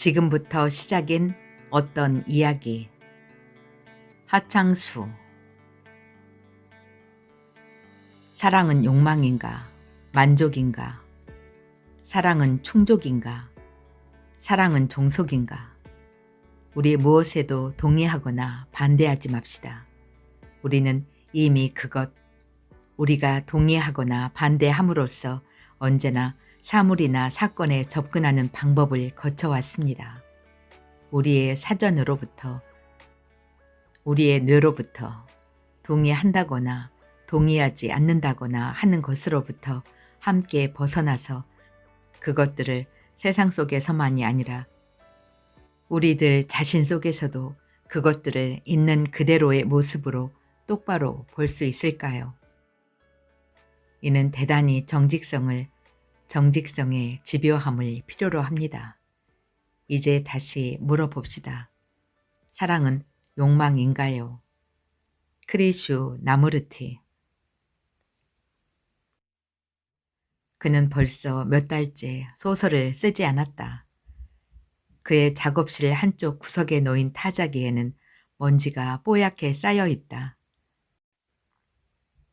지금부터 시작인 어떤 이야기. 하창수. 사랑은 욕망인가? 만족인가? 사랑은 충족인가? 사랑은 종속인가? 우리 무엇에도 동의하거나 반대하지 맙시다. 우리는 이미 그것, 우리가 동의하거나 반대함으로써 언제나 사물이나 사건에 접근하는 방법을 거쳐왔습니다. 우리의 사전으로부터, 우리의 뇌로부터 동의한다거나 동의하지 않는다거나 하는 것으로부터 함께 벗어나서 그것들을 세상 속에서만이 아니라 우리들 자신 속에서도 그것들을 있는 그대로의 모습으로 똑바로 볼 수 있을까요? 이는 대단히 정직성의 집요함을 필요로 합니다. 이제 다시 물어봅시다. 사랑은 욕망인가요? 크리슈 나무르티. 그는 벌써 몇 달째 소설을 쓰지 않았다. 그의 작업실 한쪽 구석에 놓인 타자기에는 먼지가 뽀얗게 쌓여 있다.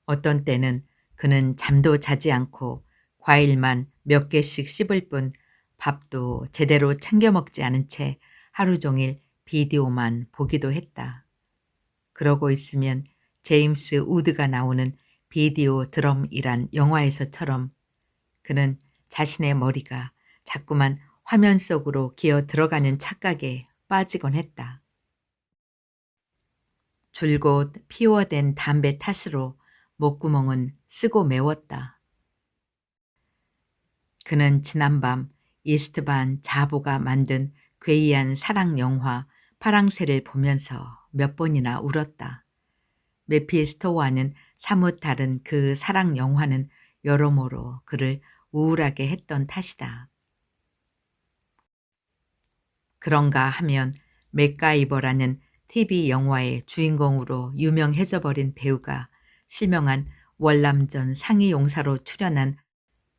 어떤 때는 그는 잠도 자지 않고 과일만 몇 개씩 씹을 뿐 밥도 제대로 챙겨 먹지 않은 채 하루 종일 비디오만 보기도 했다. 그러고 있으면 제임스 우드가 나오는 비디오 드럼이란 영화에서처럼 그는 자신의 머리가 자꾸만 화면 속으로 기어 들어가는 착각에 빠지곤 했다. 줄곧 피워댄 담배 탓으로 목구멍은 쓰고 메웠다. 그는 지난밤 이스트반 자보가 만든 괴이한 사랑 영화 파랑새를 보면서 몇 번이나 울었다. 메피스토와는 사뭇 다른 그 사랑 영화는 여러모로 그를 우울하게 했던 탓이다. 그런가 하면 맥가이버라는 TV 영화의 주인공으로 유명해져 버린 배우가 실명한 월남전 상위용사로 출연한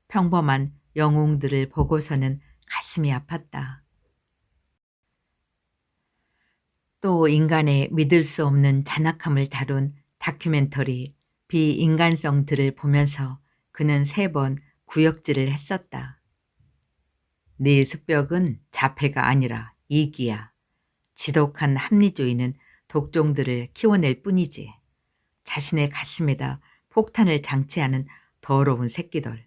평범한 영웅들을 보고서는 가슴이 아팠다. 또 인간의 믿을 수 없는 잔악함을 다룬 다큐멘터리 비인간성들을 보면서 그는 3번 구역질을 했었다. 네 습벽은 자폐가 아니라 이기야. 지독한 합리주의는 독종들을 키워낼 뿐이지. 자신의 가슴에다 폭탄을 장치하는 더러운 새끼들.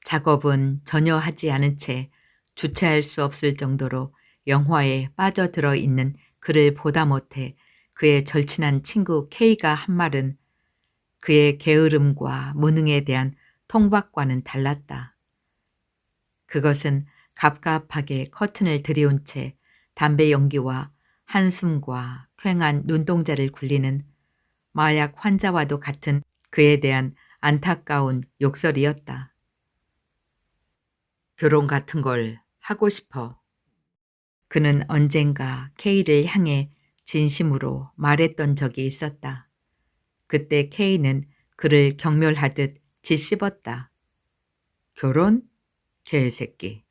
작업은 전혀 하지 않은 채 주체할 수 없을 정도로 영화에 빠져들어 있는 그를 보다 못해 그의 절친한 친구 K가 한 말은 그의 게으름과 무능에 대한 통박과는 달랐다. 그것은 갑갑하게 커튼을 들이운 채 담배 연기와 한숨과 퀭한 눈동자를 굴리는 마약 환자와도 같은 그에 대한 안타까운 욕설이었다. 결혼 같은 걸 하고 싶어. 그는 언젠가 K를 향해 진심으로 말했던 적이 있었다. 그때 K는 그를 경멸하듯 짓씹었다. 결혼? 개새끼.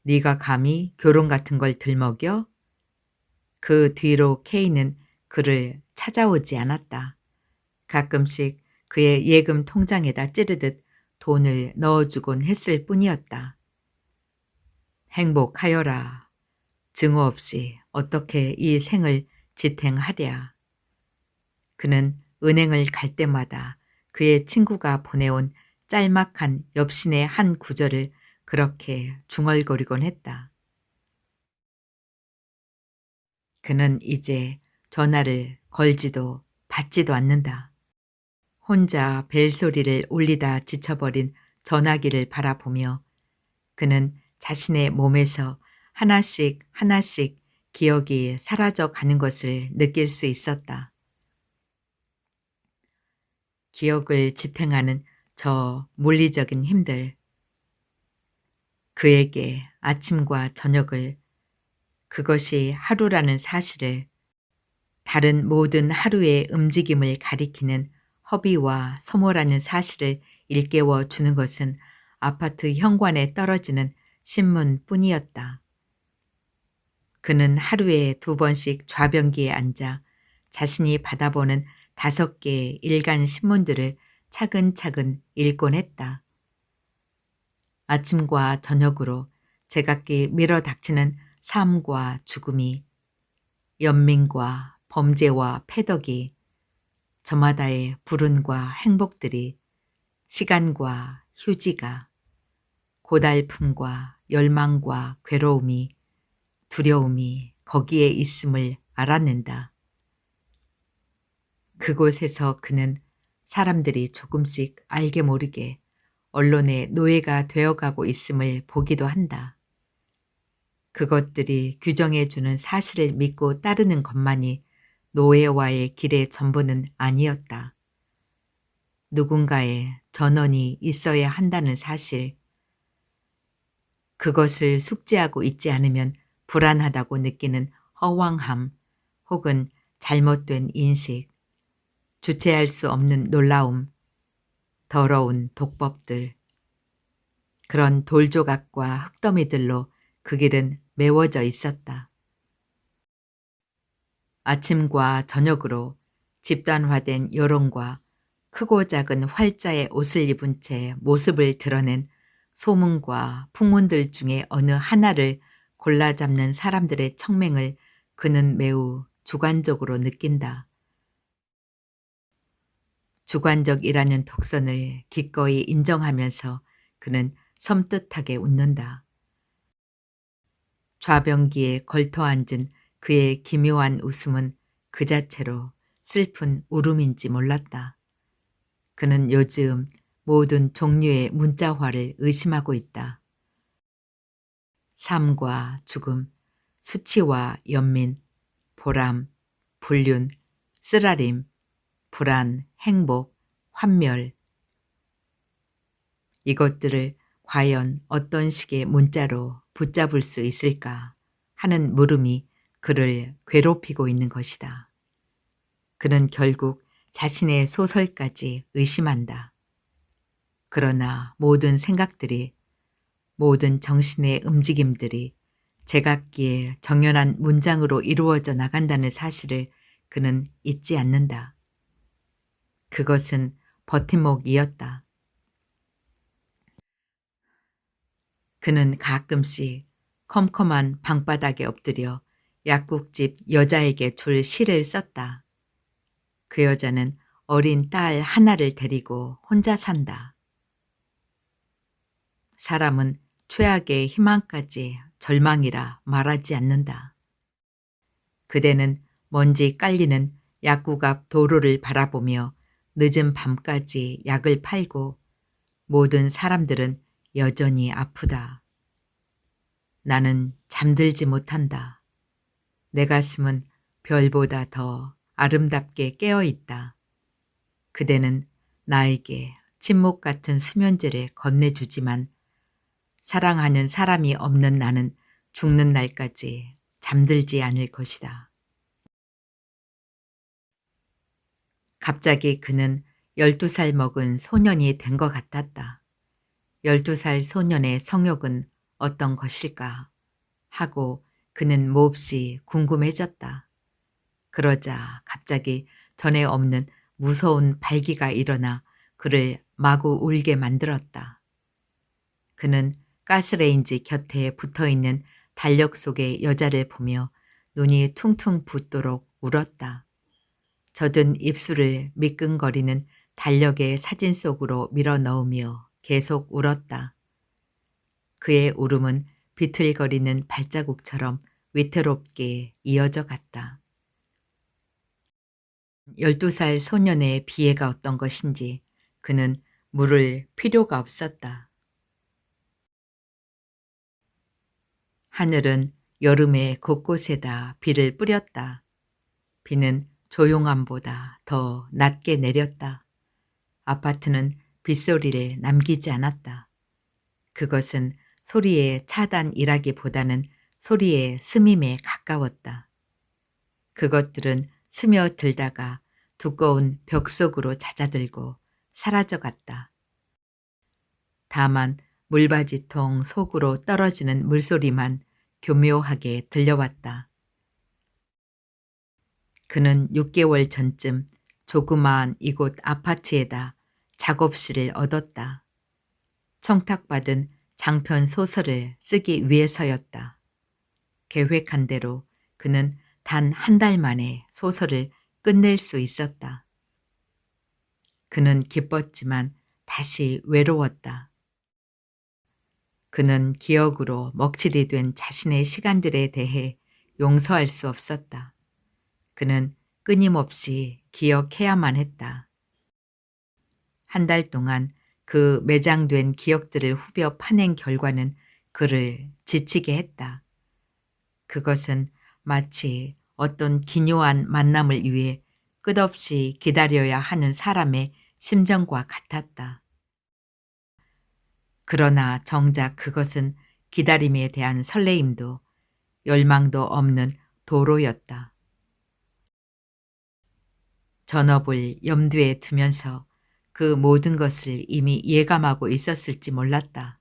네가 감히 결혼 같은 걸 들먹여? 그 뒤로 K는 그를 찾아오지 않았다. 가끔씩 그의 예금 통장에다 찌르듯 돈을 넣어주곤 했을 뿐이었다. 행복하여라. 증오 없이 어떻게 이 생을 지탱하랴. 그는 은행을 갈 때마다 그의 친구가 보내온 짤막한 엽신의 한 구절을 그렇게 중얼거리곤 했다. 그는 이제 전화를 걸지도 받지도 않는다. 혼자 벨소리를 울리다 지쳐버린 전화기를 바라보며 그는 자신의 몸에서 하나씩 기억이 사라져 가는 것을 느낄 수 있었다. 기억을 지탱하는 저 물리적인 힘들. 그에게 아침과 저녁을, 그것이 하루라는 사실을, 다른 모든 하루의 움직임을 가리키는 허비와 소모라는 사실을 일깨워 주는 것은 아파트 현관에 떨어지는 신문뿐이었다. 그는 하루에 2번씩 좌변기에 앉아 자신이 받아보는 5개의 일간 신문들을 차근차근 읽곤 했다. 아침과 저녁으로 제각기 밀어닥치는 삶과 죽음이, 연민과 범죄와 패덕이, 저마다의 불운과 행복들이, 시간과 휴지가, 고달픔과 열망과 괴로움이, 두려움이 거기에 있음을 알아낸다. 그곳에서 그는 사람들이 조금씩 알게 모르게 언론의 노예가 되어가고 있음을 보기도 한다. 그것들이 규정해주는 사실을 믿고 따르는 것만이 노예와의 길의 전부는 아니었다. 누군가의 전원이 있어야 한다는 사실, 그것을 숙지하고 있지 않으면 불안하다고 느끼는 허황함 혹은 잘못된 인식, 주체할 수 없는 놀라움, 더러운 독법들, 그런 돌조각과 흙더미들로 그 길은 메워져 있었다. 아침과 저녁으로 집단화된 여론과 크고 작은 활자의 옷을 입은 채 모습을 드러낸 소문과 풍문들 중에 어느 하나를 골라 잡는 사람들의 청맹을 그는 매우 주관적으로 느낀다. 주관적이라는 독선을 기꺼이 인정하면서 그는 섬뜩하게 웃는다. 좌변기에 걸터앉은 그의 기묘한 웃음은 그 자체로 슬픈 울음인지 몰랐다. 그는 요즘 모든 종류의 문자화를 의심하고 있다. 삶과 죽음, 수치와 연민, 보람, 불륜, 쓰라림, 불안, 행복, 환멸. 이것들을 과연 어떤 식의 문자로 붙잡을 수 있을까 하는 물음이 그를 괴롭히고 있는 것이다. 그는 결국 자신의 소설까지 의심한다. 그러나 모든 생각들이, 모든 정신의 움직임들이 제각기의 정연한 문장으로 이루어져 나간다는 사실을 그는 잊지 않는다. 그것은 버팀목이었다. 그는 가끔씩 컴컴한 방바닥에 엎드려 약국집 여자에게 줄 시를 썼다. 그 여자는 어린 딸 하나를 데리고 혼자 산다. 사람은 최악의 희망까지 절망이라 말하지 않는다. 그대는 먼지 깔리는 약국 앞 도로를 바라보며 늦은 밤까지 약을 팔고 모든 사람들은 여전히 아프다. 나는 잠들지 못한다. 내 가슴은 별보다 더 아름답게 깨어있다. 그대는 나에게 침묵 같은 수면제를 건네주지만 사랑하는 사람이 없는 나는 죽는 날까지 잠들지 않을 것이다. 갑자기 그는 12살 먹은 소년이 된 것 같았다. 12살 소년의 성욕은 어떤 것일까 하고 그는 몹시 궁금해졌다. 그러자 갑자기 전에 없는 무서운 발기가 일어나 그를 마구 울게 만들었다. 그는 가스레인지 곁에 붙어있는 달력 속의 여자를 보며 눈이 퉁퉁 붓도록 울었다. 젖은 입술을 미끈거리는 달력의 사진 속으로 밀어 넣으며 계속 울었다. 그의 울음은 비틀거리는 발자국처럼 위태롭게 이어져 갔다. 12살 소년의 비애가 어떤 것인지 그는 물을 필요가 없었다. 하늘은 여름에 곳곳에다 비를 뿌렸다. 비는 조용함보다 더 낮게 내렸다. 아파트는 빗소리를 남기지 않았다. 그것은 소리의 차단이라기보다는 소리의 스밈에 가까웠다. 그것들은 스며들다가 두꺼운 벽 속으로 잦아들고 사라져갔다. 다만 물바지통 속으로 떨어지는 물소리만 교묘하게 들려왔다. 그는 6개월 전쯤 조그마한 이곳 아파트에다 작업실을 얻었다. 청탁받은 장편 소설을 쓰기 위해서였다. 계획한 대로 그는 단 한 달 만에 소설을 끝낼 수 있었다. 그는 기뻤지만 다시 외로웠다. 그는 기억으로 먹칠이 된 자신의 시간들에 대해 용서할 수 없었다. 그는 끊임없이 기억해야만 했다. 한 달 동안 그 매장된 기억들을 후벼 파낸 결과는 그를 지치게 했다. 그것은 마치 어떤 기묘한 만남을 위해 끝없이 기다려야 하는 사람의 심정과 같았다. 그러나 정작 그것은 기다림에 대한 설레임도 열망도 없는 도로였다. 전업을 염두에 두면서 그 모든 것을 이미 예감하고 있었을지 몰랐다.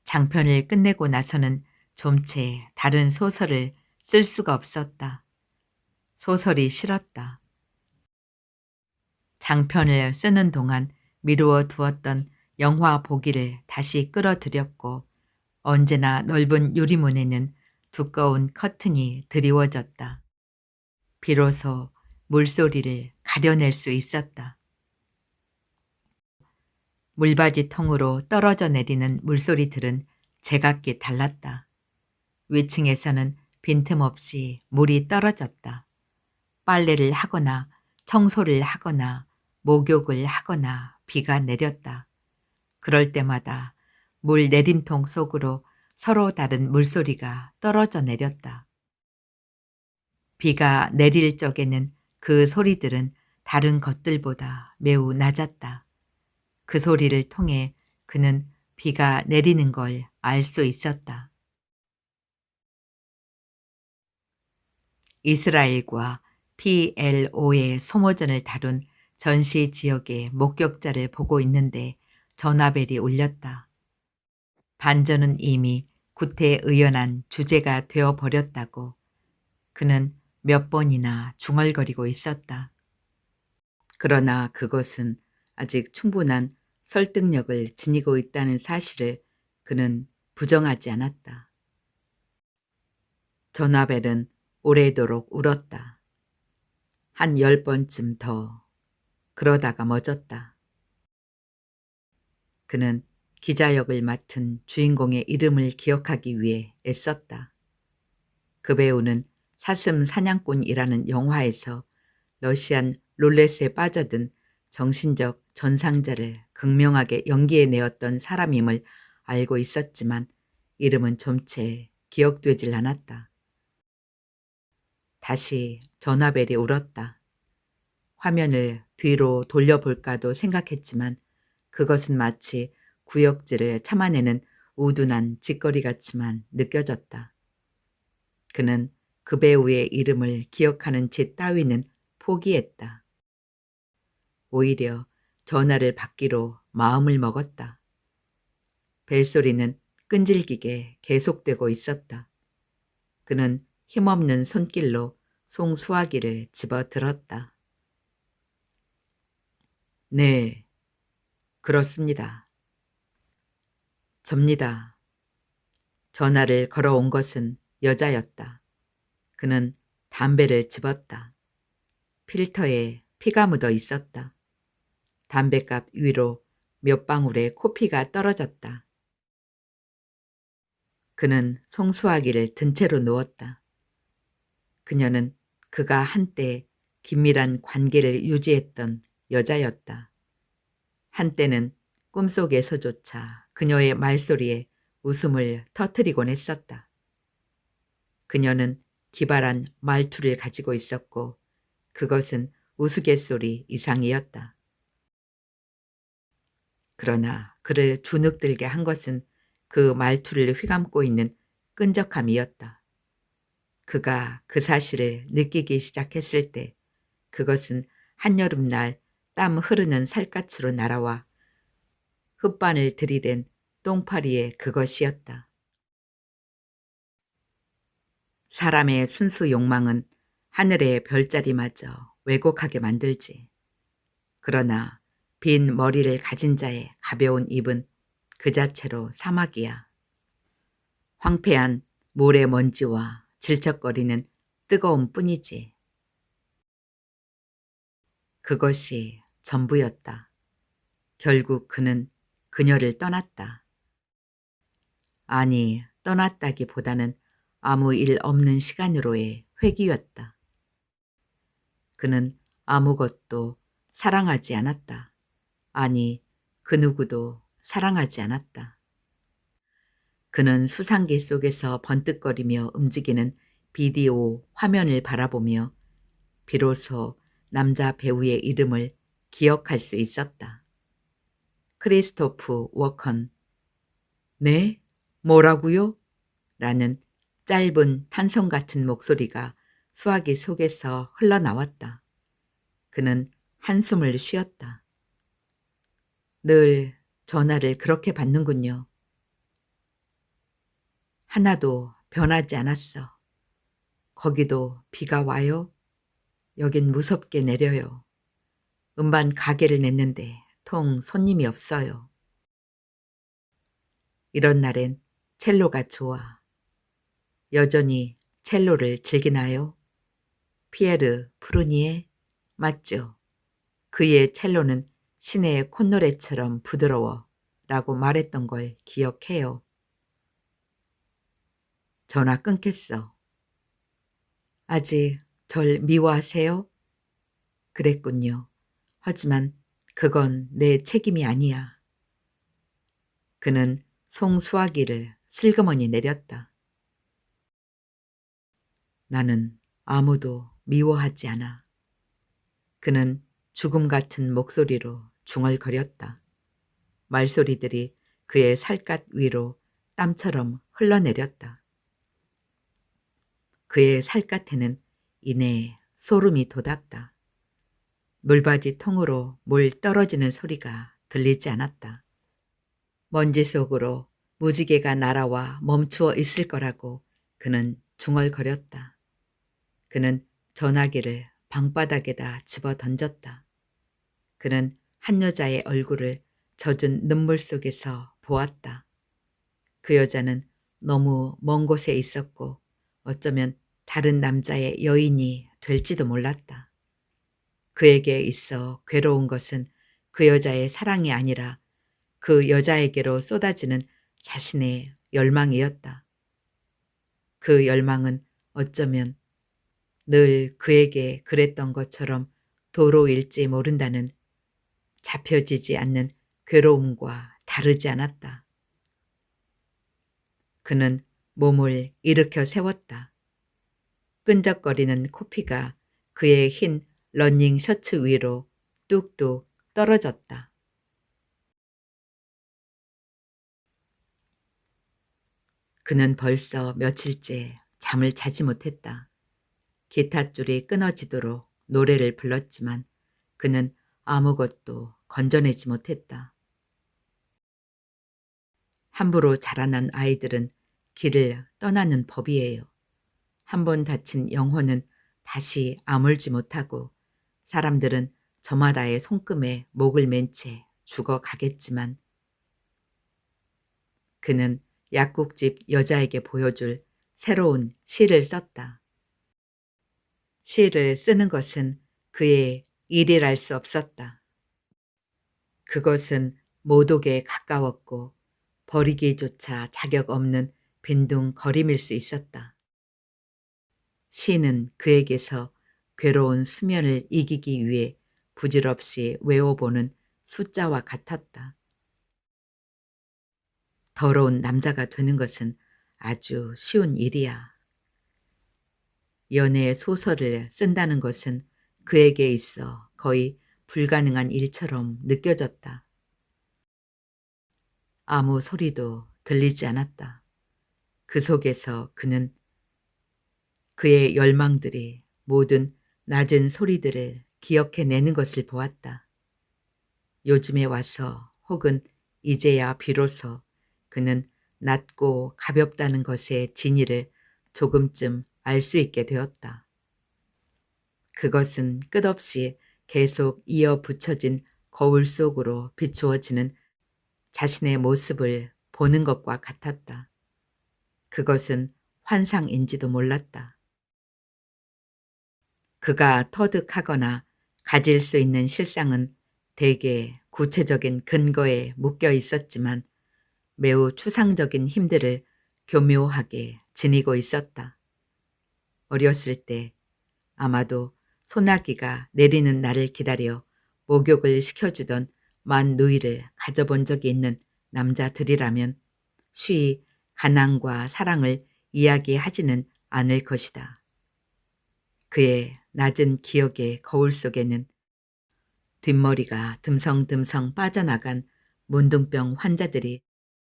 장편을 끝내고 나서는 좀채 다른 소설을 쓸 수가 없었다. 소설이 싫었다. 장편을 쓰는 동안 미루어 두었던 영화 보기를 다시 끌어들였고 언제나 넓은 유리문에는 두꺼운 커튼이 드리워졌다. 비로소 물소리를 가려낼 수 있었다. 물바지통으로 떨어져 내리는 물소리들은 제각기 달랐다. 위층에서는 빈틈없이 물이 떨어졌다. 빨래를 하거나 청소를 하거나 목욕을 하거나 비가 내렸다. 그럴 때마다 물 내림통 속으로 서로 다른 물소리가 떨어져 내렸다. 비가 내릴 적에는 그 소리들은 다른 것들보다 매우 낮았다. 그 소리를 통해 그는 비가 내리는 걸 알 수 있었다. 이스라엘과 PLO의 소모전을 다룬 전시 지역의 목격자를 보고 있는데 전화벨이 울렸다. 반전은 이미 구태의연한 주제가 되어버렸다고 그는 몇 번이나 중얼거리고 있었다. 그러나 그것은 아직 충분한 설득력을 지니고 있다는 사실을 그는 부정하지 않았다. 전화벨은 오래도록 울었다. 한 10번쯤 더 그러다가 멎었다. 그는 기자 역을 맡은 주인공의 이름을 기억하기 위해 애썼다. 그 배우는 사슴 사냥꾼이라는 영화에서 러시안 룰렛에 빠져든 정신적 전상자를 극명하게 연기해내었던 사람임을 알고 있었지만 이름은 좀채 기억되질 않았다. 다시 전화벨이 울었다. 화면을 뒤로 돌려볼까도 생각했지만 그것은 마치 구역질을 참아내는 우둔한 짓거리 같지만 느껴졌다. 그는 그 배우의 이름을 기억하는 짓 따위는 포기했다. 오히려 전화를 받기로 마음을 먹었다. 벨소리는 끈질기게 계속되고 있었다. 그는 힘없는 손길로 송수화기를 집어들었다. 네, 그렇습니다. 접니다. 전화를 걸어온 것은 여자였다. 그는 담배를 집었다. 필터에 피가 묻어 있었다. 담뱃갑 위로 몇 방울의 코피가 떨어졌다. 그는 송수화기를 든 채로 누웠다. 그녀는 그가 한때 긴밀한 관계를 유지했던 여자였다. 한때는 꿈속에서조차 그녀의 말소리에 웃음을 터뜨리곤 했었다. 그녀는 기발한 말투를 가지고 있었고 그것은 우스갯소리 이상이었다. 그러나 그를 주눅들게 한 것은 그 말투를 휘감고 있는 끈적함이었다. 그가 그 사실을 느끼기 시작했을 때 그것은 한여름날 땀 흐르는 살갗으로 날아와 흙반을 들이댄 똥파리의 그것이었다. 사람의 순수 욕망은 하늘의 별자리마저 왜곡하게 만들지. 그러나 빈 머리를 가진 자의 가벼운 입은 그 자체로 사막이야. 황폐한 모래먼지와 질척거리는 뜨거움 뿐이지. 그것이 전부였다. 결국 그는 그녀를 떠났다. 아니, 떠났다기보다는 아무 일 없는 시간으로의 회귀였다. 그는 아무것도 사랑하지 않았다. 아니, 그 누구도 사랑하지 않았다. 그는 수상기 속에서 번뜩거리며 움직이는 비디오 화면을 바라보며 비로소 남자 배우의 이름을 기억할 수 있었다. 크리스토프 워컨. 네? 뭐라고요? 라는 짧은 탄성 같은 목소리가 수화기 속에서 흘러나왔다. 그는 한숨을 쉬었다. 늘 전화를 그렇게 받는군요. 하나도 변하지 않았어. 거기도 비가 와요? 여긴 무섭게 내려요. 음반 가게를 냈는데 통 손님이 없어요. 이런 날엔 첼로가 좋아. 여전히 첼로를 즐기나요? 피에르 프루니에? 맞죠? 그의 첼로는 시내의 콧노래처럼 부드러워 라고 말했던 걸 기억해요. 전화 끊겠어. 아직 절 미워하세요? 그랬군요. 하지만 그건 내 책임이 아니야. 그는 송수화기를 슬그머니 내렸다. 나는 아무도 미워하지 않아. 그는 죽음 같은 목소리로 중얼거렸다. 말소리들이 그의 살갗 위로 땀처럼 흘러내렸다. 그의 살갗에는 이내 소름이 돋았다. 물바지 통으로 물 떨어지는 소리가 들리지 않았다. 먼지 속으로 무지개가 날아와 멈추어 있을 거라고 그는 중얼거렸다. 그는 전화기를 방바닥에다 집어 던졌다. 그는 한 여자의 얼굴을 젖은 눈물 속에서 보았다. 그 여자는 너무 먼 곳에 있었고 어쩌면 다른 남자의 여인이 될지도 몰랐다. 그에게 있어 괴로운 것은 그 여자의 사랑이 아니라 그 여자에게로 쏟아지는 자신의 열망이었다. 그 열망은 어쩌면 늘 그에게 그랬던 것처럼 도로일지 모른다는 잡혀지지 않는 괴로움과 다르지 않았다. 그는 몸을 일으켜 세웠다. 끈적거리는 코피가 그의 흰 러닝 셔츠 위로 뚝뚝 떨어졌다. 그는 벌써 며칠째 잠을 자지 못했다. 기타줄이 끊어지도록 노래를 불렀지만 그는 아무것도 건져내지 못했다. 함부로 자라난 아이들은 길을 떠나는 법이에요. 한 번 다친 영혼은 다시 아물지 못하고 사람들은 저마다의 손금에 목을 맨 채 죽어가겠지만 그는 약국집 여자에게 보여줄 새로운 시를 썼다. 시를 쓰는 것은 그의 일이랄 수 없었다. 그것은 모독에 가까웠고 버리기조차 자격 없는 빈둥거림일 수 있었다. 시는 그에게서 괴로운 수면을 이기기 위해 부질없이 외워보는 숫자와 같았다. 더러운 남자가 되는 것은 아주 쉬운 일이야. 연애 소설을 쓴다는 것은 그에게 있어 거의 불가능한 일처럼 느껴졌다. 아무 소리도 들리지 않았다. 그 속에서 그는 그의 열망들이 모든 낮은 소리들을 기억해내는 것을 보았다. 요즘에 와서 혹은 이제야 비로소 그는 낮고 가볍다는 것의 진위를 조금쯤 알 수 있게 되었다. 그것은 끝없이 계속 이어 붙여진 거울 속으로 비추어지는 자신의 모습을 보는 것과 같았다. 그것은 환상인지도 몰랐다. 그가 터득하거나 가질 수 있는 실상은 대개 구체적인 근거에 묶여 있었지만 매우 추상적인 힘들을 교묘하게 지니고 있었다. 어렸을 때 아마도 소나기가 내리는 날을 기다려 목욕을 시켜주던 만누이를 가져본 적이 있는 남자들이라면 쉬이 가난과 사랑을 이야기하지는 않을 것이다. 그의 낮은 기억의 거울 속에는 뒷머리가 듬성듬성 빠져나간 문둥병 환자들이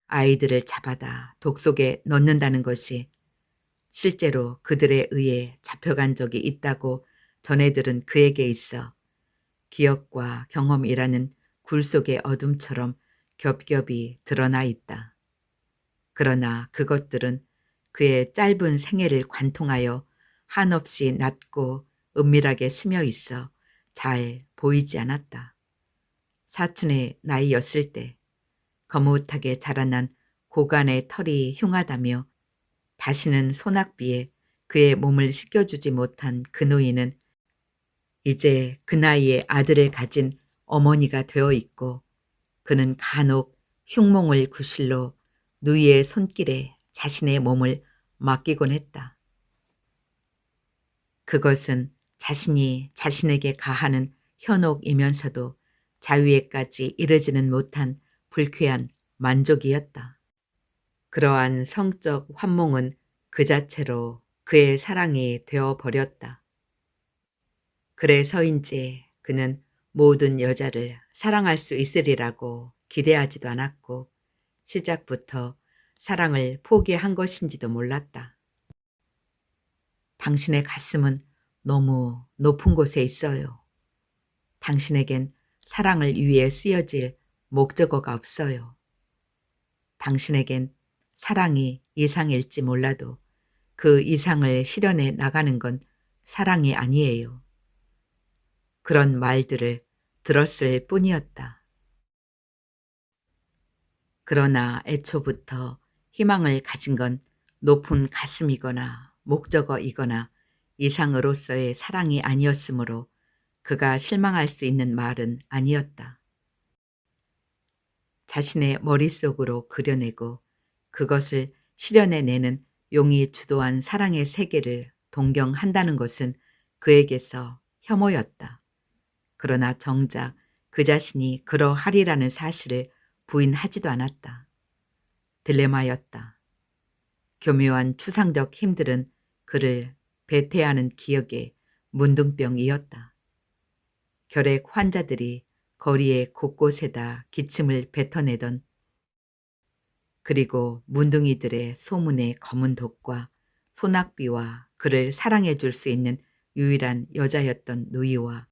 아이들을 잡아다 독 속에 넣는다는 것이 실제로 그들에 의해 잡혀간 적이 있다고 전해들은 그에게 있어 기억과 경험이라는 굴 속의 어둠처럼 겹겹이 드러나 있다. 그러나 그것들은 그의 짧은 생애를 관통하여 한없이 낮고 은밀하게 스며 있어 잘 보이지 않았다. 사춘의 나이였을 때 거뭇하게 자라난 고간의 털이 흉하다며 다시는 소낙비에 그의 몸을 씻겨주지 못한 그 노인은 이제 그 나이에 아들을 가진 어머니가 되어 있고 그는 간혹 흉몽을 구실로 누이의 손길에 자신의 몸을 맡기곤 했다. 그것은 자신이 자신에게 가하는 현혹이면서도 자유에까지 이르지는 못한 불쾌한 만족이었다. 그러한 성적 환몽은 그 자체로 그의 사랑이 되어버렸다. 그래서인지 그는 모든 여자를 사랑할 수 있으리라고 기대하지도 않았고 시작부터 사랑을 포기한 것인지도 몰랐다. 당신의 가슴은 너무 높은 곳에 있어요. 당신에겐 사랑을 위해 쓰여질 목적어가 없어요. 당신에겐 사랑이 이상일지 몰라도 그 이상을 실현해 나가는 건 사랑이 아니에요. 그런 말들을 들었을 뿐이었다. 그러나 애초부터 희망을 가진 건 높은 가슴이거나 목적어이거나 이상으로서의 사랑이 아니었으므로 그가 실망할 수 있는 말은 아니었다. 자신의 머릿속으로 그려내고 그것을 실현해내는 용이 주도한 사랑의 세계를 동경한다는 것은 그에게서 혐오였다. 그러나 정작 그 자신이 그러하리라는 사실을 부인하지도 않았다. 딜레마였다. 교묘한 추상적 힘들은 그를 배태하는 기억의 문둥병이었다. 결핵 환자들이 거리의 곳곳에다 기침을 뱉어내던 그리고 문둥이들의 소문의 검은 독과 소낙비와 그를 사랑해 줄 수 있는 유일한 여자였던 누이와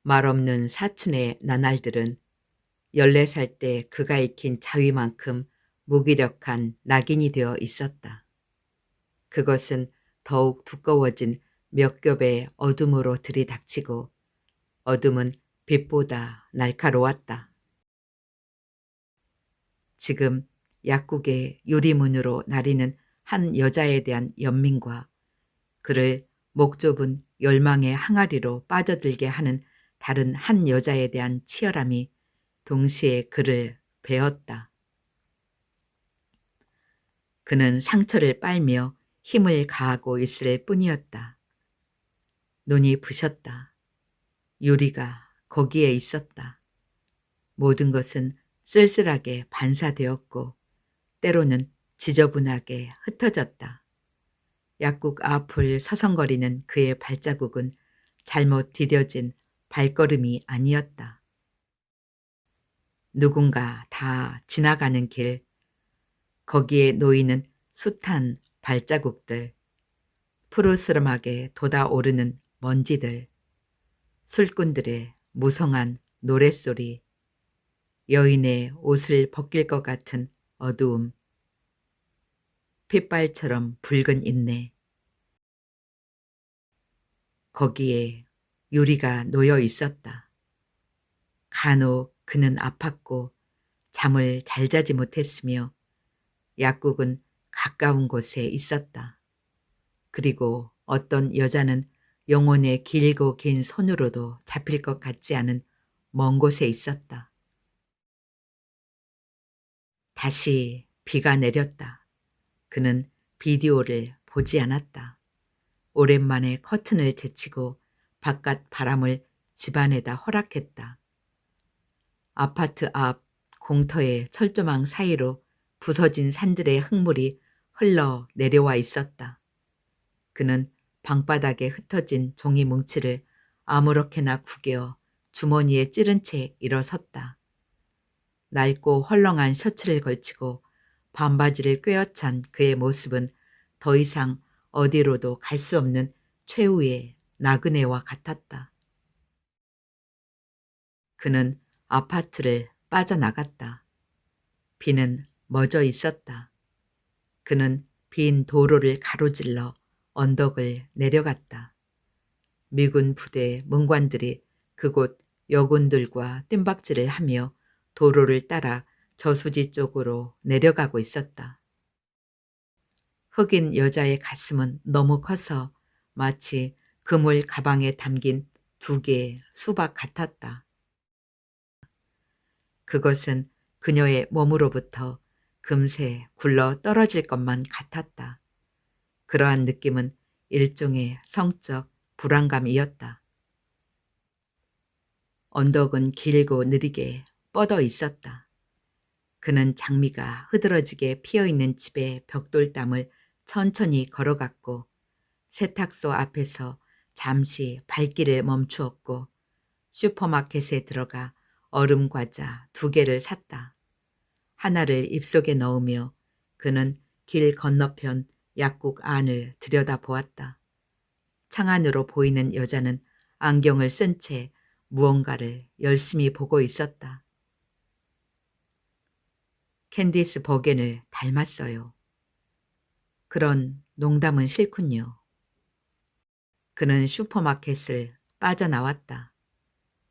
말없는 사춘의 나날들은 14살 때 그가 익힌 자위만큼 무기력한 낙인이 되어 있었다. 그것은 더욱 두꺼워진 몇 겹의 어둠으로 들이닥치고 어둠은 빛보다 날카로웠다. 지금 약국의 유리문으로 나리는 한 여자에 대한 연민과 그를 목 좁은 열망의 항아리로 빠져들게 하는 다른 한 여자에 대한 치열함이 동시에 그를 베었다. 그는 상처를 빨며 힘을 가하고 있을 뿐이었다. 눈이 부셨다. 유리가 거기에 있었다. 모든 것은 쓸쓸하게 반사되었고 때로는 지저분하게 흩어졌다. 약국 앞을 서성거리는 그의 발자국은 잘못 디뎌진 발걸음이 아니었다. 누군가 다 지나가는 길, 거기에 놓이는 숱한 발자국들, 푸르스름하게 돋아오르는 먼지들, 술꾼들의 무성한 노랫소리, 여인의 옷을 벗길 것 같은 어두움, 핏발처럼 붉은 인내. 거기에 유리가 놓여 있었다. 간혹 그는 아팠고 잠을 잘 자지 못했으며 약국은 가까운 곳에 있었다. 그리고 어떤 여자는 영혼의 길고 긴 손으로도 잡힐 것 같지 않은 먼 곳에 있었다. 다시 비가 내렸다. 그는 비디오를 보지 않았다. 오랜만에 커튼을 제치고 바깥 바람을 집안에다 허락했다. 아파트 앞 공터의 철조망 사이로 부서진 산들의 흙물이 흘러 내려와 있었다. 그는 방바닥에 흩어진 종이 뭉치를 아무렇게나 구겨 주머니에 찌른 채 일어섰다. 낡고 헐렁한 셔츠를 걸치고 반바지를 꿰어찬 그의 모습은 더 이상 어디로도 갈 수 없는 최후의 나그네와 같았다. 그는 아파트를 빠져나갔다. 비는 멎어 있었다. 그는 빈 도로를 가로질러 언덕을 내려갔다. 미군 부대 문관들이 그곳 여군들과 뜀박질을 하며 도로를 따라 저수지 쪽으로 내려가고 있었다. 흑인 여자의 가슴은 너무 커서 마치 그물 가방에 담긴 2개의 수박 같았다. 그것은 그녀의 몸으로부터 금세 굴러 떨어질 것만 같았다. 그러한 느낌은 일종의 성적 불안감이었다. 언덕은 길고 느리게 뻗어 있었다. 그는 장미가 흐드러지게 피어있는 집의 벽돌담을 천천히 걸어갔고 세탁소 앞에서 잠시 발길을 멈추었고 슈퍼마켓에 들어가 얼음 과자 2개를 샀다. 하나를 입속에 넣으며 그는 길 건너편 약국 안을 들여다보았다. 창 안으로 보이는 여자는 안경을 쓴 채 무언가를 열심히 보고 있었다. 캔디스 버겐을 닮았어요. 그런 농담은 싫군요. 그는 슈퍼마켓을 빠져나왔다.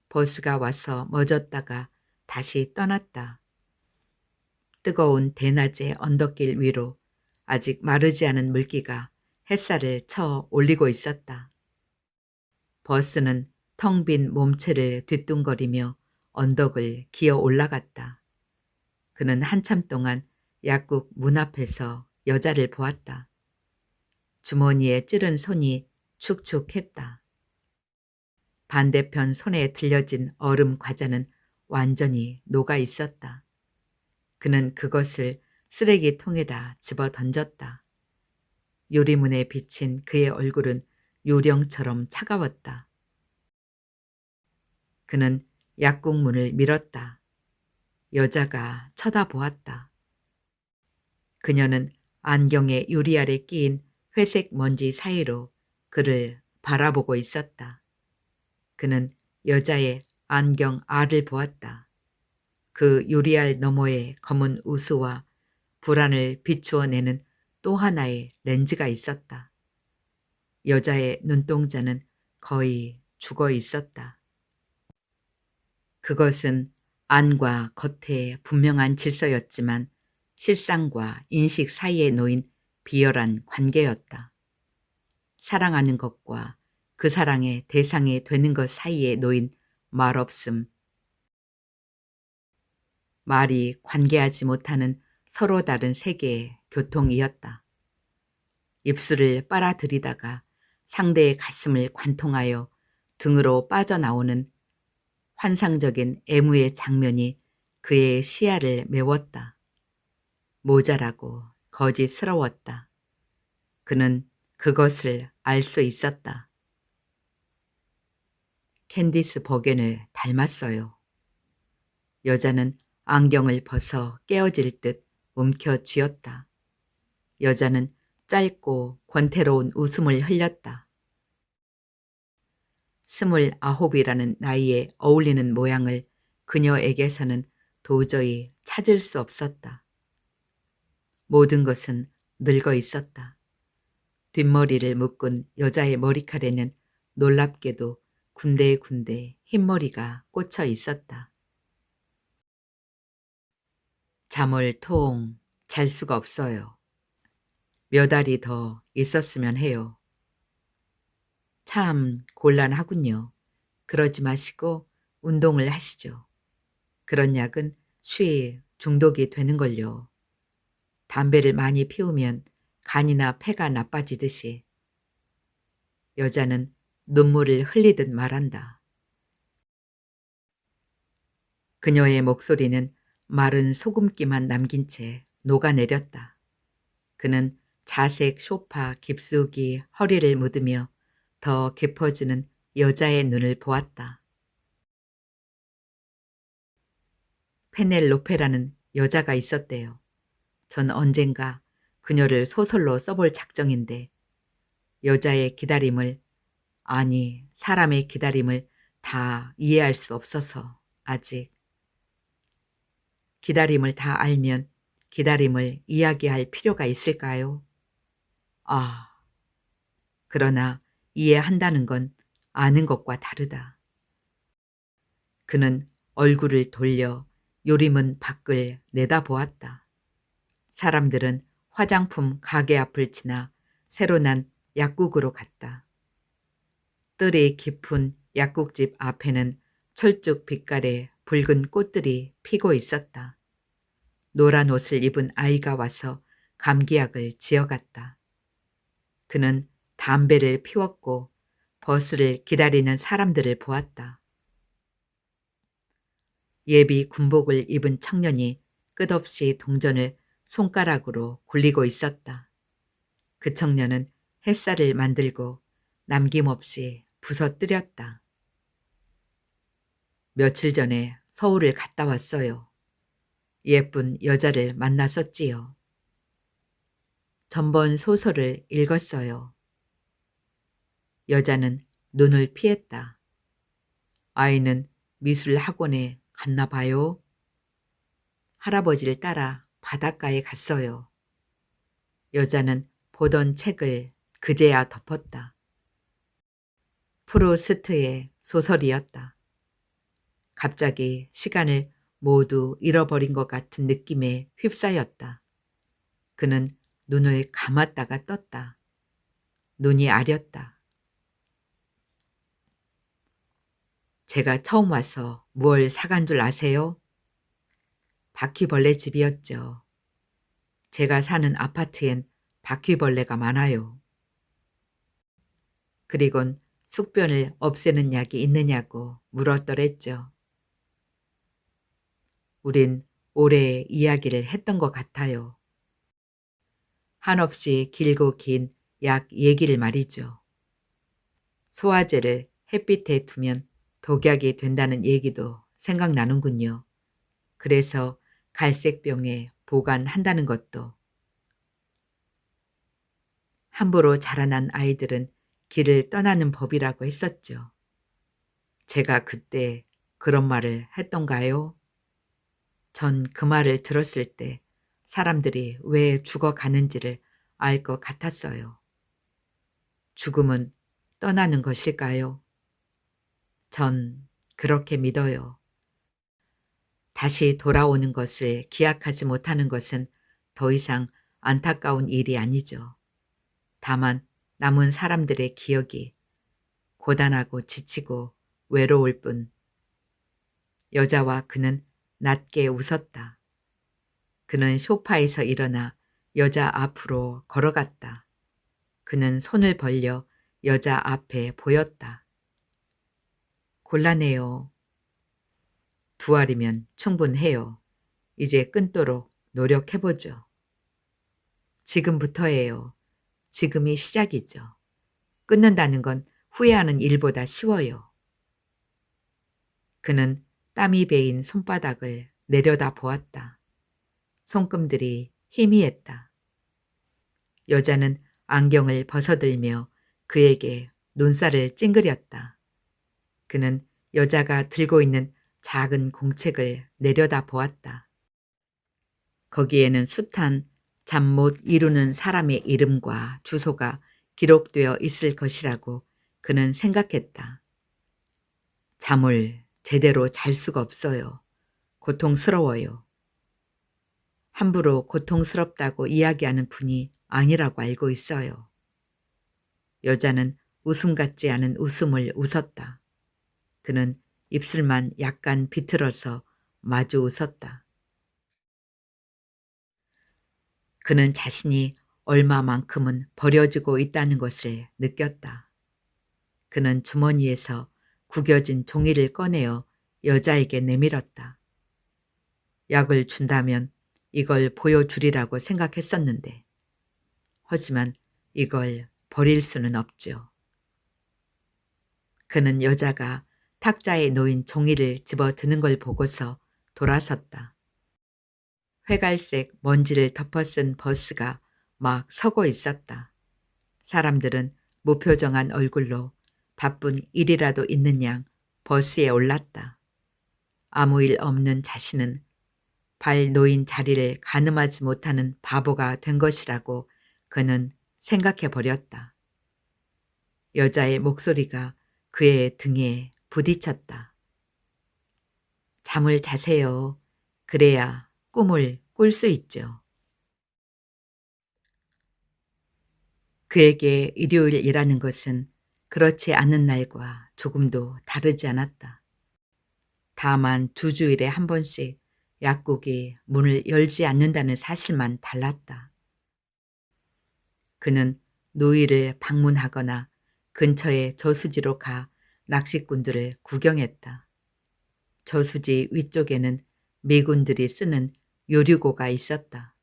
버스가 와서 멎었다가 다시 떠났다. 뜨거운 대낮의 언덕길 위로 아직 마르지 않은 물기가 햇살을 쳐 올리고 있었다. 버스는 텅 빈 몸체를 뒤뚱거리며 언덕을 기어 올라갔다. 그는 한참 동안 약국 문 앞에서 여자를 보았다. 주머니에 찌른 손이 축축했다. 반대편 손에 들려진 얼음 과자는 완전히 녹아 있었다. 그는 그것을 쓰레기통에다 집어 던졌다. 유리문에 비친 그의 얼굴은 요령처럼 차가웠다. 그는 약국 문을 밀었다. 여자가 쳐다보았다. 그녀는 안경의 유리 아래 끼인 회색 먼지 사이로 그를 바라보고 있었다. 그는 여자의 안경 알을 보았다. 그 유리알 너머에 검은 우수와 불안을 비추어내는 또 하나의 렌즈가 있었다. 여자의 눈동자는 거의 죽어 있었다. 그것은 안과 겉의 분명한 질서였지만 실상과 인식 사이에 놓인 비열한 관계였다. 사랑하는 것과 그 사랑의 대상이 되는 것 사이에 놓인 말없음. 말이 관계하지 못하는 서로 다른 세계의 교통이었다. 입술을 빨아들이다가 상대의 가슴을 관통하여 등으로 빠져나오는 환상적인 애무의 장면이 그의 시야를 메웠다. 모자라고 거짓스러웠다. 그는 그것을 알 수 있었다. 캔디스 버겐을 닮았어요. 여자는 안경을 벗어 깨어질 듯 움켜쥐었다. 여자는 짧고 권태로운 웃음을 흘렸다. 29이라는 나이에 어울리는 모양을 그녀에게서는 도저히 찾을 수 없었다. 모든 것은 늙어 있었다. 뒷머리를 묶은 여자의 머리칼에는 놀랍게도 군데군데 흰머리가 꽂혀 있었다. 잠을 통 잘 수가 없어요. 몇 알이 더 있었으면 해요. 참 곤란하군요. 그러지 마시고 운동을 하시죠. 그런 약은 쉬 중독이 되는걸요. 담배를 많이 피우면 간이나 폐가 나빠지듯이. 여자는 눈물을 흘리듯 말한다. 그녀의 목소리는 마른 소금기만 남긴 채 녹아내렸다. 그는 자색 소파 깊숙이 허리를 묻으며 더 깊어지는 여자의 눈을 보았다. 페넬로페라는 여자가 있었대요. 전 언젠가 그녀를 소설로 써볼 작정인데 여자의 기다림을, 아니 사람의 기다림을 다 이해할 수 없어서 아직. 기다림을 다 알면 기다림을 이야기할 필요가 있을까요? 아, 그러나 이해한다는 건 아는 것과 다르다. 그는 얼굴을 돌려 요리문 밖을 내다보았다. 사람들은 화장품 가게 앞을 지나 새로 난 약국으로 갔다. 뜰이 깊은 약국집 앞에는 철쭉 빛깔의 붉은 꽃들이 피고 있었다. 노란 옷을 입은 아이가 와서 감기약을 지어갔다. 그는 담배를 피웠고 버스를 기다리는 사람들을 보았다. 예비 군복을 입은 청년이 끝없이 동전을 손가락으로 굴리고 있었다. 그 청년은 햇살을 만들고 남김없이 부서뜨렸다. 며칠 전에 서울을 갔다 왔어요. 예쁜 여자를 만났었지요. 전번 소설을 읽었어요. 여자는 눈을 피했다. 아이는 미술 학원에 갔나 봐요. 할아버지를 따라 바닷가에 갔어요. 여자는 보던 책을 그제야 덮었다. 프로스트의 소설이었다. 갑자기 시간을 모두 잃어버린 것 같은 느낌에 휩싸였다. 그는 눈을 감았다가 떴다. 눈이 아렸다. 제가 처음 와서 무얼 사간 줄 아세요? 바퀴벌레 집이었죠. 제가 사는 아파트엔 바퀴벌레가 많아요. 그리곤 숙변을 없애는 약이 있느냐고 물었더랬죠. 우린 오래 이야기를 했던 것 같아요. 한없이 길고 긴 약 얘기를 말이죠. 소화제를 햇빛에 두면 독약이 된다는 얘기도 생각나는군요. 그래서 갈색병에 보관한다는 것도. 함부로 자라난 아이들은 길을 떠나는 법이라고 했었죠. 제가 그때 그런 말을 했던가요? 전 그 말을 들었을 때 사람들이 왜 죽어가는지를 알 것 같았어요. 죽음은 떠나는 것일까요? 전 그렇게 믿어요. 다시 돌아오는 것을 기약하지 못하는 것은 더 이상 안타까운 일이 아니죠. 다만 남은 사람들의 기억이 고단하고 지치고 외로울 뿐. 여자와 그는 낮게 웃었다. 그는 소파에서 일어나 여자 앞으로 걸어갔다. 그는 손을 벌려 여자 앞에 보였다. 곤란해요. 2알이면 충분해요. 이제 끊도록 노력해보죠. 지금부터예요. 지금이 시작이죠. 끊는다는 건 후회하는 일보다 쉬워요. 그는 땀이 배인 손바닥을 내려다 보았다. 손금들이 희미했다. 여자는 안경을 벗어들며 그에게 눈살을 찡그렸다. 그는 여자가 들고 있는 작은 공책을 내려다 보았다. 거기에는 숱한 잠 못 이루는 사람의 이름과 주소가 기록되어 있을 것이라고 그는 생각했다. 잠을 제대로 잘 수가 없어요. 고통스러워요. 함부로 고통스럽다고 이야기하는 분이 아니라고 알고 있어요. 여자는 웃음 같지 않은 웃음을 웃었다. 그는 입술만 약간 비틀어서 마주 웃었다. 그는 자신이 얼마만큼은 버려지고 있다는 것을 느꼈다. 그는 주머니에서 구겨진 종이를 꺼내어 여자에게 내밀었다. 약을 준다면 이걸 보여주리라고 생각했었는데, 하지만 이걸 버릴 수는 없죠. 그는 여자가 탁자에 놓인 종이를 집어드는 걸 보고서 돌아섰다. 회갈색 먼지를 덮어쓴 버스가 막 서고 있었다. 사람들은 무표정한 얼굴로 바쁜 일이라도 있는 양 버스에 올랐다. 아무 일 없는 자신은 발 놓인 자리를 가늠하지 못하는 바보가 된 것이라고 그는 생각해 버렸다. 여자의 목소리가 그의 등에 부딪혔다. 잠을 자세요. 그래야 꿈을 꿀 수 있죠. 그에게 일요일이라는 것은 그렇지 않은 날과 조금도 다르지 않았다. 다만 2주일에 한 번씩 약국이 문을 열지 않는다는 사실만 달랐다. 그는 노일을 방문하거나 근처의 저수지로 가 낚시꾼들을 구경했다. 저수지 위쪽에는 미군들이 쓰는 요류고가 있었다.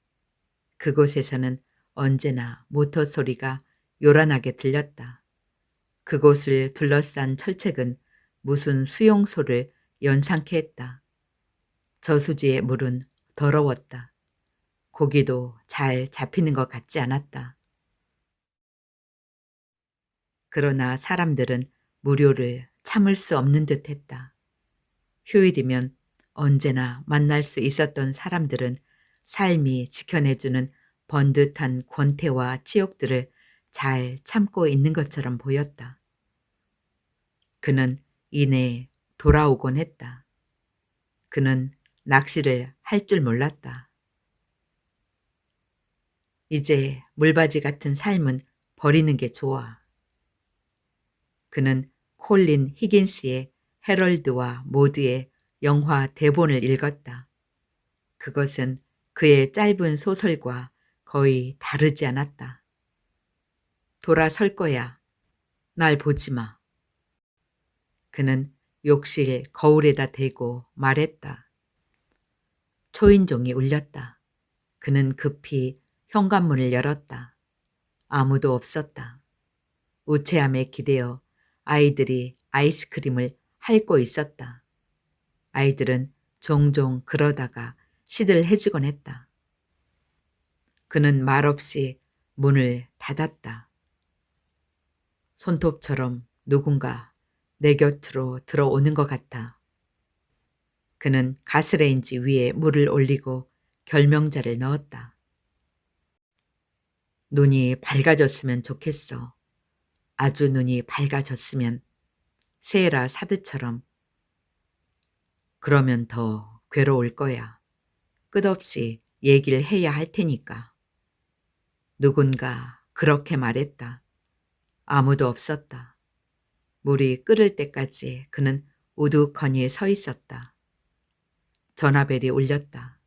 그곳에서는 언제나 모터 소리가 요란하게 들렸다. 그곳을 둘러싼 철책은 무슨 수용소를 연상케 했다. 저수지의 물은 더러웠다. 고기도 잘 잡히는 것 같지 않았다. 그러나 사람들은 무료를 참을 수 없는 듯 했다. 휴일이면 언제나 만날 수 있었던 사람들은 삶이 지켜내주는 번듯한 권태와 치욕들을 잘 참고 있는 것처럼 보였다. 그는 이내 돌아오곤 했다. 그는 낚시를 할 줄 몰랐다. 이제 물바지 같은 삶은 버리는 게 좋아. 그는 콜린 히긴스의 해럴드와 모드의 영화 대본을 읽었다. 그것은 그의 짧은 소설과 거의 다르지 않았다. 돌아설 거야. 날 보지 마. 그는 욕실 거울에다 대고 말했다. 초인종이 울렸다. 그는 급히 현관문을 열었다. 아무도 없었다. 우체함에 기대어 아이들이 아이스크림을 핥고 있었다. 아이들은 종종 그러다가 시들해지곤 했다. 그는 말없이 문을 닫았다. 손톱처럼 누군가 내 곁으로 들어오는 것 같아. 그는 가스레인지 위에 물을 올리고 결명자를 넣었다. 눈이 밝아졌으면 좋겠어. 아주 눈이 밝아졌으면 세에라 사드처럼. 그러면 더 괴로울 거야. 끝없이 얘기를 해야 할 테니까. 누군가 그렇게 말했다. 아무도 없었다. 물이 끓을 때까지 그는 우두커니 서 있었다. 전화벨이 울렸다.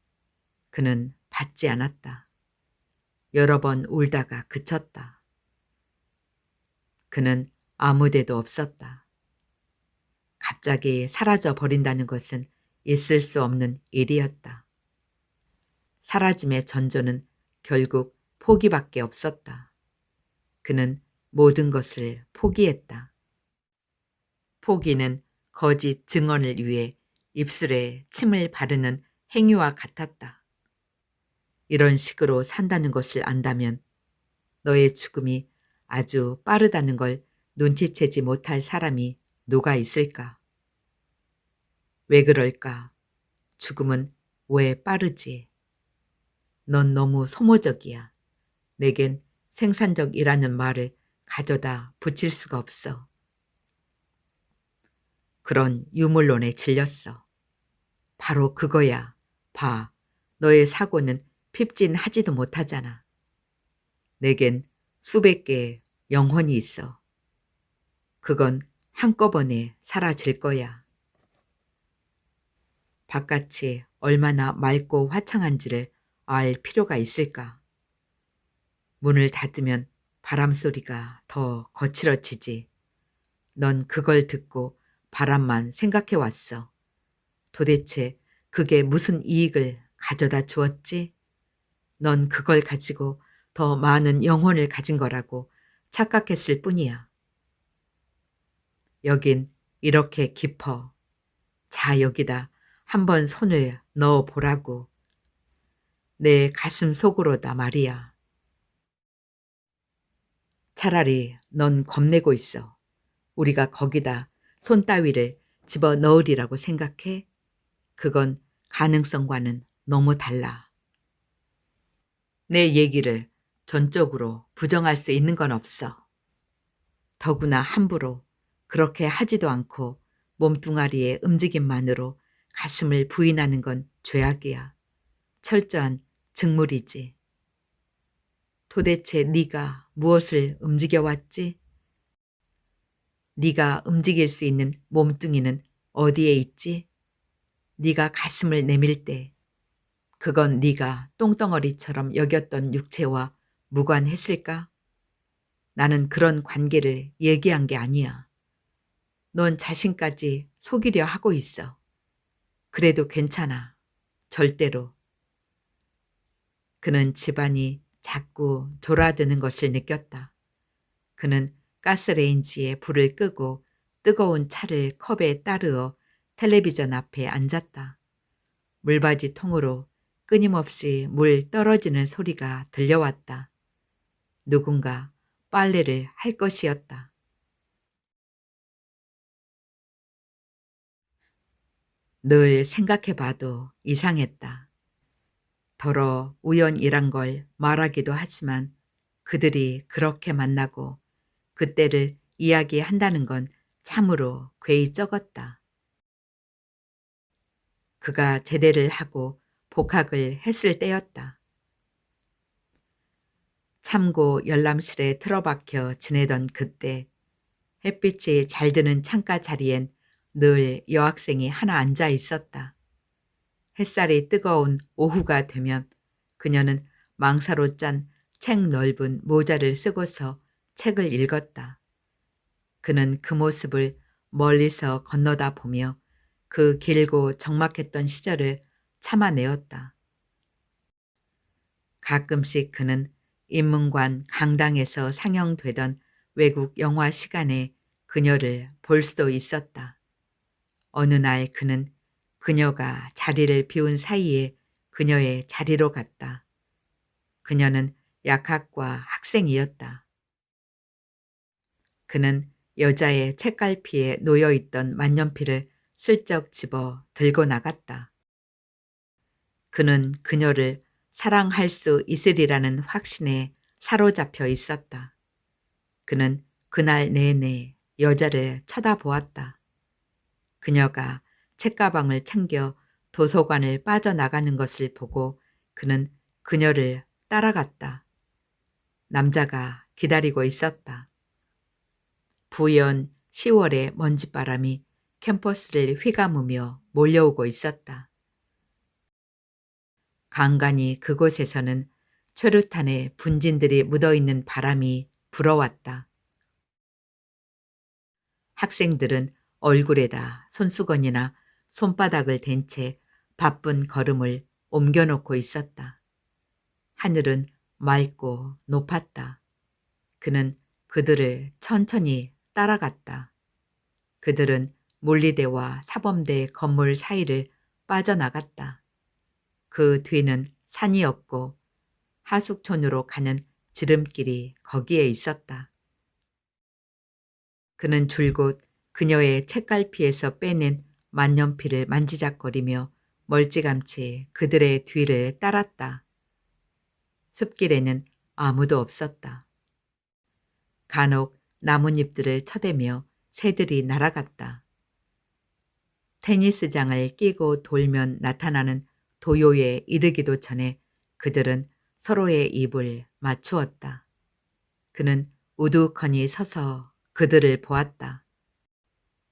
그는 받지 않았다. 여러 번 울다가 그쳤다. 그는 아무 데도 없었다. 갑자기 사라져 버린다는 것은 있을 수 없는 일이었다. 사라짐의 전조는 결국 포기밖에 없었다. 그는 모든 것을 포기했다. 포기는 거짓 증언을 위해 입술에 침을 바르는 행위와 같았다. 이런 식으로 산다는 것을 안다면 너의 죽음이 아주 빠르다는 걸 눈치채지 못할 사람이 누가 있을까? 왜 그럴까? 죽음은 왜 빠르지? 넌 너무 소모적이야. 내겐 생산적이라는 말을 가져다 붙일 수가 없어. 그런 유물론에 질렸어. 바로 그거야. 봐, 너의 사고는 핍진하지도 못하잖아. 내겐 수백 개의 영혼이 있어. 그건 한꺼번에 사라질 거야. 바깥이 얼마나 맑고 화창한지를 알 필요가 있을까? 문을 닫으면 바람 소리가 더 거칠어지지. 넌 그걸 듣고 바람만 생각해 왔어. 도대체 그게 무슨 이익을 가져다 주었지? 넌 그걸 가지고 더 많은 영혼을 가진 거라고 착각했을 뿐이야. 여긴 이렇게 깊어. 자, 여기다 한번 손을 넣어 보라고. 내 가슴 속으로다 말이야. 차라리 넌 겁내고 있어. 우리가 거기다 손 따위를 집어 넣으리라고 생각해? 그건 가능성과는 너무 달라. 내 얘기를 전적으로 부정할 수 있는 건 없어. 더구나 함부로 그렇게 하지도 않고 몸뚱아리의 움직임만으로 가슴을 부인하는 건 죄악이야. 철저한 증물이지. 도대체 네가 무엇을 움직여왔지? 네가 움직일 수 있는 몸뚱이는 어디에 있지? 네가 가슴을 내밀 때 그건 네가 똥덩어리처럼 여겼던 육체와 무관했을까? 나는 그런 관계를 얘기한 게 아니야. 넌 자신까지 속이려 하고 있어. 그래도 괜찮아. 절대로. 그는 집안이 자꾸 졸아드는 것을 느꼈다. 그는 가스레인지에 불을 끄고 뜨거운 차를 컵에 따르어 텔레비전 앞에 앉았다. 물받이 통으로 끊임없이 물 떨어지는 소리가 들려왔다. 누군가 빨래를 할 것이었다. 늘 생각해봐도 이상했다. 더러 우연이란 걸 말하기도 하지만 그들이 그렇게 만나고 그때를 이야기한다는 건 참으로 괴이 적었다. 그가 제대를 하고 복학을 했을 때였다. 참고 열람실에 틀어박혀 지내던 그때 햇빛이 잘 드는 창가 자리엔 늘 여학생이 하나 앉아 있었다. 햇살이 뜨거운 오후가 되면 그녀는 망사로 짠 책 넓은 모자를 쓰고서 책을 읽었다. 그는 그 모습을 멀리서 건너다 보며 그 길고 적막했던 시절을 참아내었다. 가끔씩 그는 인문관 강당에서 상영되던 외국 영화 시간에 그녀를 볼 수도 있었다. 어느 날 그는 그녀가 자리를 비운 사이에 그녀의 자리로 갔다. 그녀는 약학과 학생이었다. 그는 여자의 책갈피에 놓여있던 만년필을 슬쩍 집어 들고 나갔다. 그는 그녀를 사랑할 수 있으리라는 확신에 사로잡혀 있었다. 그는 그날 내내 여자를 쳐다보았다. 그녀가 책가방을 챙겨 도서관을 빠져나가는 것을 보고 그는 그녀를 따라갔다. 남자가 기다리고 있었다. 부연 10월의 먼지바람이 캠퍼스를 휘감으며 몰려오고 있었다. 간간히 그곳에서는 최루탄의 분진들이 묻어있는 바람이 불어왔다. 학생들은 얼굴에다 손수건이나 손바닥을 댄 채 바쁜 걸음을 옮겨놓고 있었다. 하늘은 맑고 높았다. 그는 그들을 천천히 따라갔다. 그들은 물리대와 사범대 건물 사이를 빠져나갔다. 그 뒤는 산이었고 하숙촌으로 가는 지름길이 거기에 있었다. 그는 줄곧 그녀의 책갈피에서 빼낸 만년필을 만지작거리며 멀찌감치 그들의 뒤를 따랐다. 숲길에는 아무도 없었다. 간혹 나뭇잎들을 쳐대며 새들이 날아갔다. 테니스장을 끼고 돌면 나타나는 도요에 이르기도 전에 그들은 서로의 입을 맞추었다. 그는 우두커니 서서 그들을 보았다.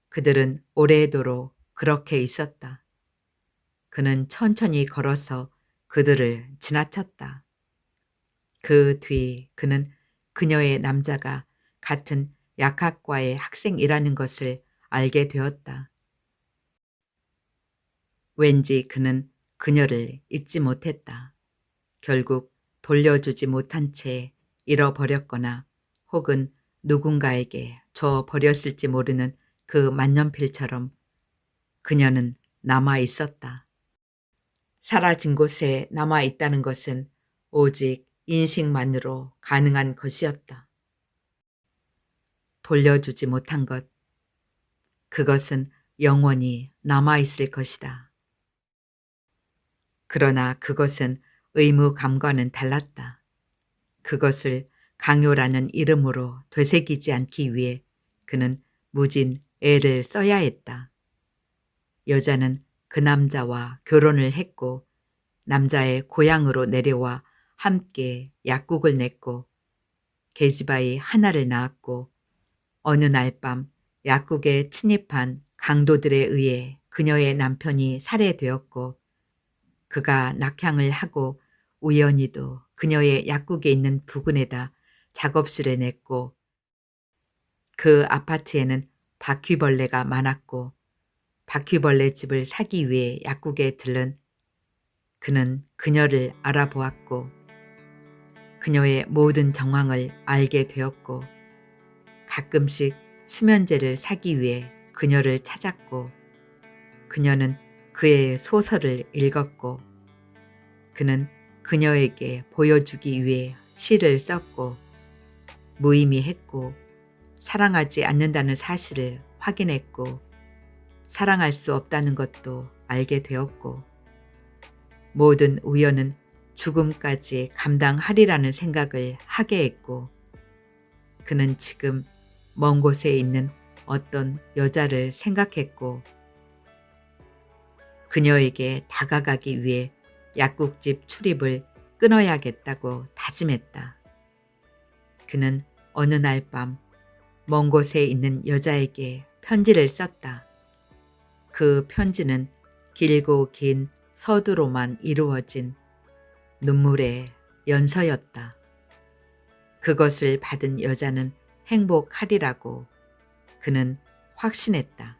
그들은 오래도록 그렇게 있었다. 그는 천천히 걸어서 그들을 지나쳤다. 그 뒤 그는 그녀의 남자가 같은 약학과의 학생이라는 것을 알게 되었다. 왠지 그는 그녀를 잊지 못했다. 결국 돌려주지 못한 채 잃어버렸거나 혹은 누군가에게 줘버렸을지 모르는 그 만년필처럼 그녀는 남아 있었다. 사라진 곳에 남아 있다는 것은 오직 인식만으로 가능한 것이었다. 돌려주지 못한 것, 그것은 영원히 남아 있을 것이다. 그러나 그것은 의무감과는 달랐다. 그것을 강요라는 이름으로 되새기지 않기 위해 그는 무진 애를 써야 했다. 여자는 그 남자와 결혼을 했고 남자의 고향으로 내려와 함께 약국을 냈고 계집아이 하나를 낳았고 어느 날 밤 약국에 침입한 강도들에 의해 그녀의 남편이 살해되었고 그가 낙향을 하고 우연히도 그녀의 약국에 있는 부근에다 작업실을 냈고 그 아파트에는 바퀴벌레가 많았고 바퀴벌레 집을 사기 위해 약국에 들른 그는 그녀를 알아보았고 그녀의 모든 정황을 알게 되었고 가끔씩 수면제를 사기 위해 그녀를 찾았고 그녀는 그의 소설을 읽었고 그는 그녀에게 보여주기 위해 시를 썼고 무의미했고 사랑하지 않는다는 사실을 확인했고 사랑할 수 없다는 것도 알게 되었고 모든 우연은 죽음까지 감당하리라는 생각을 하게 했고 그는 지금 먼 곳에 있는 어떤 여자를 생각했고 그녀에게 다가가기 위해 약국집 출입을 끊어야겠다고 다짐했다. 그는 어느 날 밤 먼 곳에 있는 여자에게 편지를 썼다. 그 편지는 길고 긴 서두로만 이루어진 눈물의 연서였다. 그것을 받은 여자는 행복하리라고 그는 확신했다.